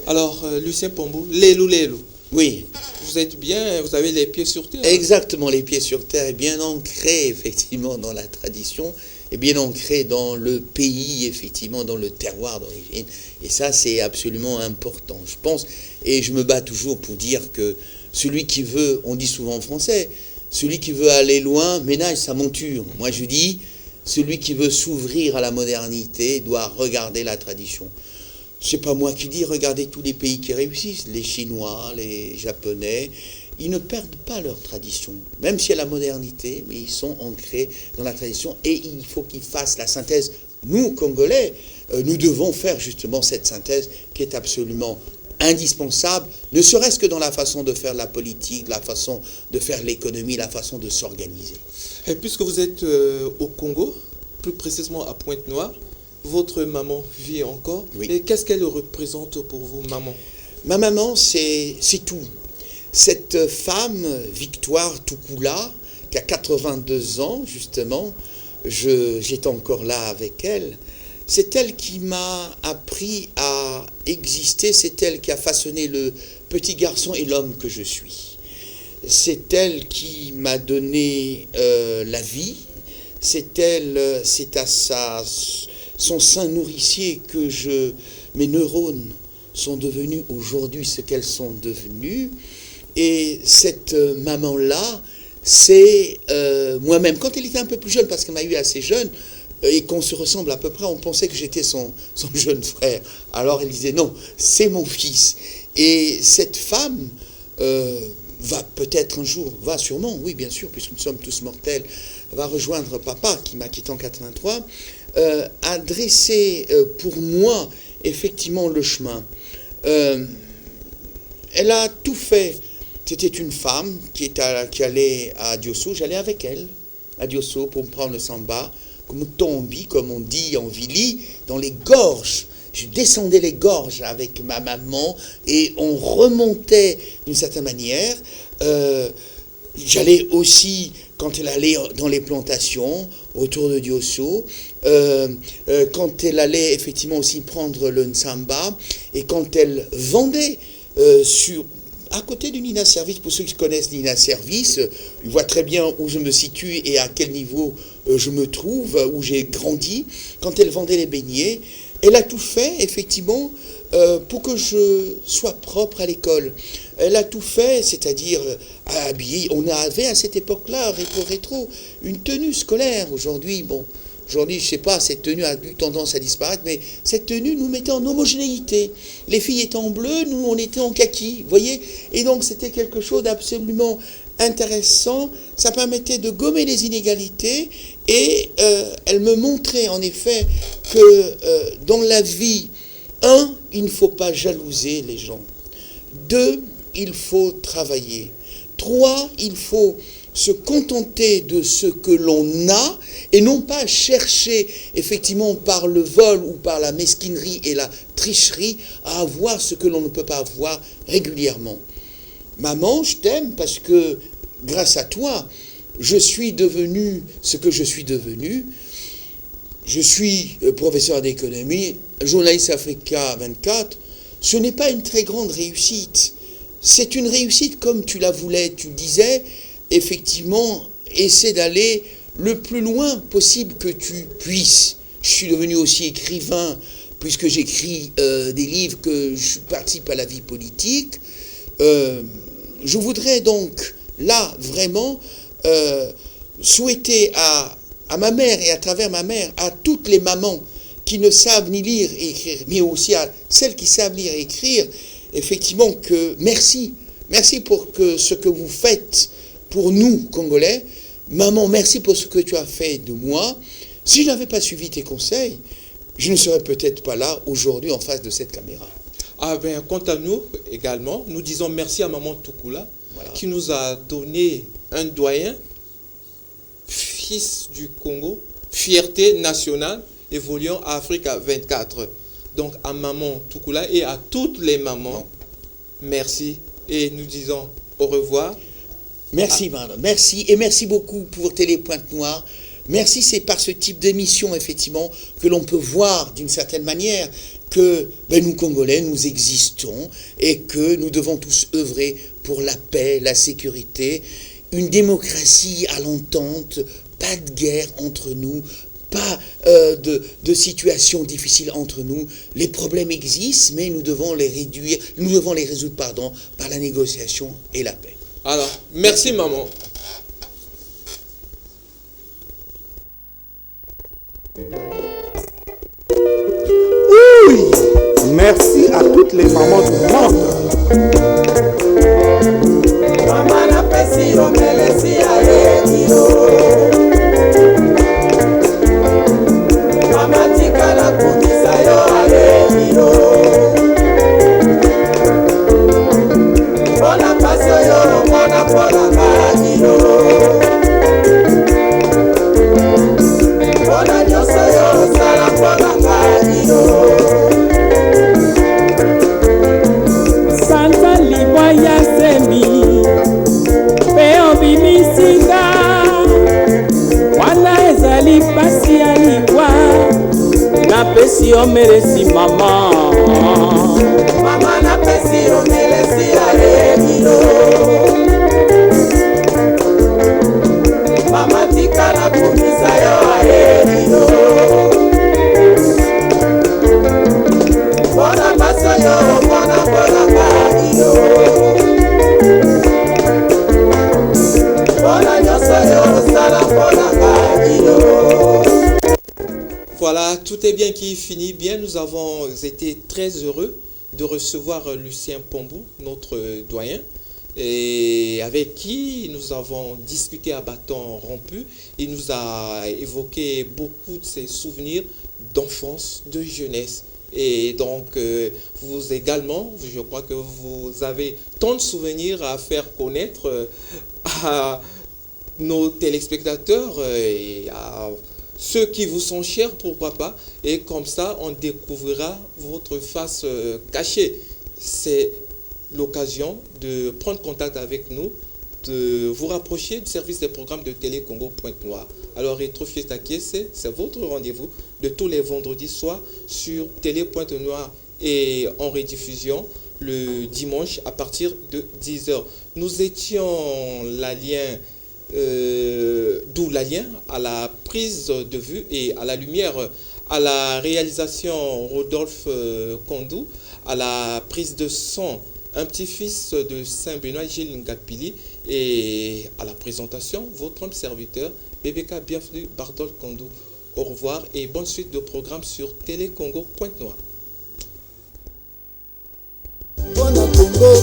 Alors, Lucien Pombou, Lélou, Lélou. Oui. Vous êtes bien, vous avez les pieds sur terre. Exactement, les pieds sur terre et bien ancrés, effectivement, dans la tradition et bien ancrés dans le pays, effectivement, dans le terroir d'origine. Et ça, c'est absolument important, je pense. Et je me bats toujours pour dire que celui qui veut, on dit souvent en français, celui qui veut aller loin ménage sa monture. Moi, je dis, celui qui veut s'ouvrir à la modernité doit regarder la tradition. C'est pas moi qui dis, regardez tous les pays qui réussissent, les Chinois, les Japonais, ils ne perdent pas leur tradition, même s'il y a la modernité, mais ils sont ancrés dans la tradition et il faut qu'ils fassent la synthèse. Nous, Congolais, nous devons faire justement cette synthèse qui est absolument indispensable, ne serait-ce que dans la façon de faire la politique, la façon de faire l'économie, la façon de s'organiser. Et puisque vous êtes au Congo, plus précisément à Pointe-Noire, votre maman vit encore. Oui. Et qu'est-ce qu'elle représente pour vous, maman? Ma maman, c'est tout. Cette femme, Victoire Toukoula, qui a 82 ans, justement, j'étais encore là avec elle, c'est elle qui m'a appris à exister, c'est elle qui a façonné le petit garçon et l'homme que je suis. C'est elle qui m'a donné la vie, c'est à son sein nourricier que mes neurones sont devenus aujourd'hui ce qu'elles sont devenues. Et cette maman-là, c'est moi-même. Quand elle était un peu plus jeune, parce qu'elle m'a eu assez jeune, et qu'on se ressemble à peu près, on pensait que j'étais son jeune frère. Alors elle disait non, c'est mon fils. Et cette femme va peut-être un jour, va sûrement, oui bien sûr, puisque nous sommes tous mortels, va rejoindre papa qui m'a quitté en 83, a dressé pour moi effectivement le chemin. Elle a tout fait. C'était une femme qui allait à Diosso, j'allais avec elle à Diosso pour me prendre le samba, comme tombi, comme on dit en Vili, dans les gorges. Je descendais les gorges avec ma maman et on remontait d'une certaine manière. J'allais aussi, quand elle allait dans les plantations autour de Diosso, quand elle allait effectivement aussi prendre le Nsamba, et quand elle vendait à côté du Nina Service, pour ceux qui connaissent Nina Service, ils voient très bien où je me situe et à quel niveau je me trouve, où j'ai grandi. Quand elle vendait les beignets, elle a tout fait, effectivement, pour que je sois propre à l'école. Elle a tout fait, c'est-à-dire à habiller. On avait à cette époque-là, rétro, une tenue scolaire. Aujourd'hui, je ne sais pas, cette tenue a eu tendance à disparaître, mais cette tenue nous mettait en homogénéité. Les filles étaient en bleu, nous on était en kaki, vous voyez. Et donc c'était quelque chose d'absolument intéressant. Ça permettait de gommer les inégalités et elle me montrait en effet que dans la vie, 1, il ne faut pas jalouser les gens. 2, il faut travailler. 3, il faut se contenter de ce que l'on a et non pas chercher effectivement par le vol ou par la mesquinerie et la tricherie à avoir ce que l'on ne peut pas avoir régulièrement. Maman, je t'aime parce que grâce à toi, je suis devenu ce que je suis devenu. Je suis professeur d'économie, journaliste Africa 24. Ce n'est pas une très grande réussite. C'est une réussite comme tu la voulais. Tu disais, effectivement, essaie d'aller le plus loin possible que tu puisses. Je suis devenu aussi écrivain, puisque j'écris des livres, que je participe à la vie politique. Je voudrais donc, là, vraiment, souhaiter à ma mère et à travers ma mère, à toutes les mamans qui ne savent ni lire et écrire, mais aussi à celles qui savent lire et écrire, effectivement que merci. Merci pour ce que vous faites pour nous, Congolais. Maman, merci pour ce que tu as fait de moi. Si je n'avais pas suivi tes conseils, je ne serais peut-être pas là aujourd'hui en face de cette caméra. Ah ben, quant à nous également, nous disons merci à Maman Toukoula, voilà, qui nous a donné un doyen, fils du Congo, fierté nationale, évoluant à Africa 24. Donc à Maman Toukoula et à toutes les mamans, merci. Et nous disons au revoir. Merci, madame. Merci. Et merci beaucoup pour Télé Pointe-Noire. Merci, c'est par ce type d'émission, effectivement, que l'on peut voir d'une certaine manière que nous, Congolais, nous existons et que nous devons tous œuvrer pour la paix, la sécurité, une démocratie à l'entente, pas de guerre entre nous, pas de situations difficiles entre nous. Les problèmes existent, mais nous devons les réduire, nous devons les résoudre, par la négociation et la paix. Alors, merci maman. Oui, merci à toutes les mamans du monde. Mama na pesi yo melesi ya redio. Mama tika na kundisa yo a redio. Bona paso yo mona pona radio. Bona nyoso yo sala pona radio. Santa libwa ya semi peo bimisinga wana ezali pasi ya libwa napesi yo melesi mama. Mama napesi yo melesi ya redio. Mama tika na kumisa yo a redio. Bona baso yo bona bona radio. Bona nyoso yo sala bona radio. Voilà, tout est bien qui finit bien. Nous avons été très heureux de recevoir Lucien Pombou, notre doyen, et avec qui nous avons discuté à bâton rompu. Il nous a évoqué beaucoup de ses souvenirs d'enfance, de jeunesse. Et donc, vous également, je crois que vous avez tant de souvenirs à faire connaître à nos téléspectateurs et à ceux qui vous sont chers, pourquoi pas. Et comme ça, on découvrira votre face cachée. C'est l'occasion de prendre contact avec nous, de vous rapprocher du service des programmes de Télé Congo Pointe-Noire. Alors, Rétro Fiesta Kiese, c'est votre rendez-vous de tous les vendredis soirs sur Télé Pointe-Noire et en rediffusion le dimanche à partir de 10h. Nous étions d'où la lien à la prise de vue et à la lumière, à la réalisation Rodolphe Kondou, à la prise de son un petit-fils de Saint-Benoît, Gilles Ngapili, et à la présentation, votre homme serviteur, BBK, bienvenue, Bartol Kondou. Au revoir et bonne suite de programme sur Télé Congo Pointe-Noire. Bona Congo,